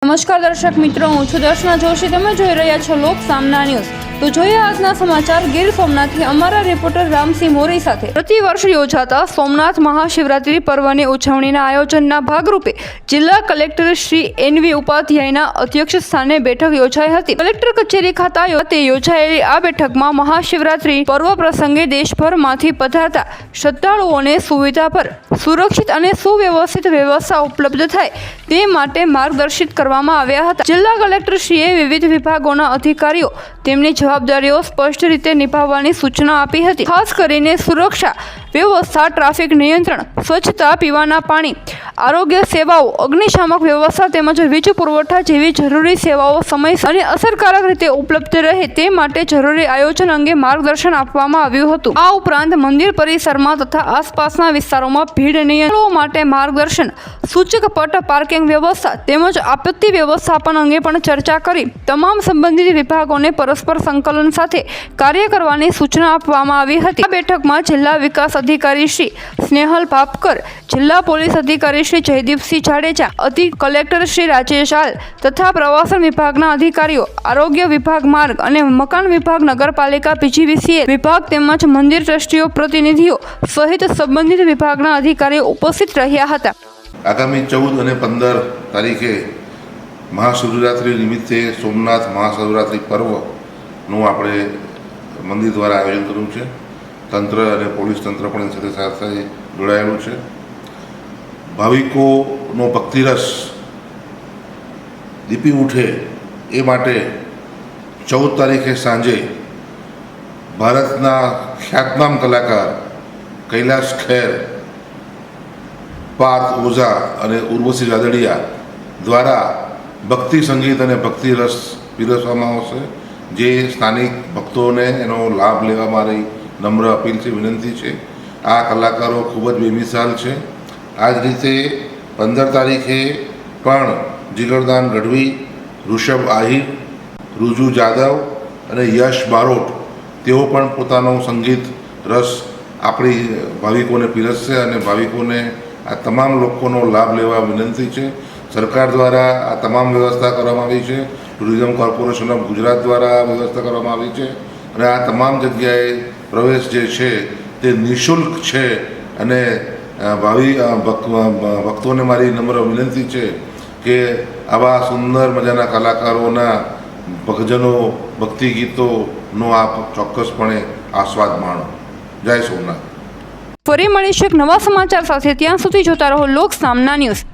નમસ્કાર દર્શક મિત્રો, હું છું દર્શના જોશી. તમે જોઈ રહ્યા છો લોક સામના ન્યૂઝ. તો જોઈએ આજના સમાચાર ગીર સોમનાથથી અમારા રિપોર્ટર રામસિંહ મોરી સાથે. પ્રતિવર્ષ યોજાતા સોમનાથ મહાશિવરાત્રી પર્વની ઉજવણીના આયોજનના ભાગરૂપે જિલ્લા કલેક્ટર શ્રી એનવી ઉપાધ્યાયના અધ્યક્ષ સ્થાને બેઠક યોજાઈ હતી. કલેક્ટર કચેરી ખાતે યોજાયેલી આ બેઠકમાં મહાશિવરાત્રી પર્વ પ્રસંગે દેશભરમાંથી પધારતા શ્રદ્ધાળુઓને સુવિધા પર સુરક્ષિત અને સુવ્યવસ્થિત વ્યવસ્થા ઉપલબ્ધ થાય તે માટે માર્ગદર્શિત કરવામાં આવ્યા હતા. જિલ્લા કલેક્ટરશ્રીએ વિવિધ વિભાગોના અધિકારીઓ તેમની જવાબદારીઓ સ્પષ્ટ રીતે નિભાવવાની સૂચના આપી હતી. ખાસ કરીને સુરક્ષા વ્યવસ્થા, ટ્રાફિક નિયંત્રણ, સ્વચ્છતા, પીવાના પાણી, આરોગ્ય સેવાઓ, અગ્નિશામક વ્યવસ્થા તેમજ વીજ પુરવઠા જેવી જરૂરી સેવાઓ સમયસર અને અસરકારક રીતે ઉપલબ્ધ રહે તે માટે જરૂરી આયોજન અંગે માર્ગદર્શન આપવામાં આવ્યું હતું. આ ઉપરાંત મંદિર પરિસરમાં તથા આસપાસના વિસ્તારોમાં ભીડ નિયંત્રણ માટે માર્ગદર્શન, સૂચક પટ, પાર્કિંગ વ્યવસ્થા તેમજ આપત્તિ વ્યવસ્થાપન અંગે પણ ચર્ચા કરી તમામ સંબંધિત વિભાગોને પરસ્પર સંકલન સાથે કાર્ય કરવાની સૂચના આપવામાં આવી હતી. આ બેઠકમાં જિલ્લા વિકાસ અધિકારી શ્રી સ્નેહલ ભાપકર, જિલ્લા પોલીસ અધિકારી શ્રી જયદીપસિંહ જાડેજા, કલેક્ટર શ્રી રાજેશ આલ તથા પ્રવાસન વિભાગના અધિકારીઓ, આરોગ્ય વિભાગ, માર્ગ અને મકાન વિભાગ, નગરપાલિકા, PGVCL વિભાગ તેમજ મંદિર ટ્રસ્ટીઓ પ્રતિનિધિઓ સહિત સંબંધિત વિભાગના અધિકારીઓ ઉપસ્થિત રહ્યા હતા. આગામી 14 અને 15 તારીખે મહાશિવરાત્રિ નિમિત્તે સોમનાથ મહાશિવરાત્રિ પર્વનું આપણે મંદિર દ્વારા આયોજન કર્યું છે. તંત્ર અને પોલીસ તંત્ર પણ સાથે સાથે જોડાયેલું છે. ભાવિકોનો ભક્તિરસ દીપી ઉઠે એ માટે 14 તારીખે સાંજે ભારતના ખ્યાતનામ કલાકાર કૈલાશ ખેર, પાર્થ ઓઝા અને ઉર્વશી રાદડિયા દ્વારા ભક્તિ સંગીત અને ભક્તિ રસ પીરસવામાં આવશે, જે સ્થાનિક ભક્તોને એનો લાભ લેવા મારી નમ્ર અપીલ છે, વિનંતી છે. આ કલાકારો ખૂબ જ બેમિસાલ છે. આ જ રીતે 15 તારીખે પણ જીગરદાન ગઢવી, ઋષભ આહિર, રુજુ જાદવ અને યશ બારોટ તેઓ પણ પોતાનો સંગીત રસ આપણી ભાવિકોને પીરસશે અને ભાવિકોને આ તમામ લોકોનો લાભ લેવા વિનંતી છે. સરકાર દ્વારા આ તમામ વ્યવસ્થા કરવામાં આવી છે. ટુરિઝમ કોર્પોરેશન ઓફ ગુજરાત દ્વારા આ વ્યવસ્થા કરવામાં આવી છે અને આ તમામ જગ્યાએ પ્રવેશ જે છે તે નિઃશુલ્ક છે અને ભક્તોને મારી નમ્ર વિનંતી છે કે આવા સુંદર મજાના કલાકારોના ભજનો, ભક્તિ ગીતોનો આપ ચોક્કસપણે આસ્વાદ માણો. જય સોમનાથ. ફરી મળીશું એક નવા સમાચાર સાથે. ત્યાં સુધી જોતા રહો લોક સામના ન્યૂઝ.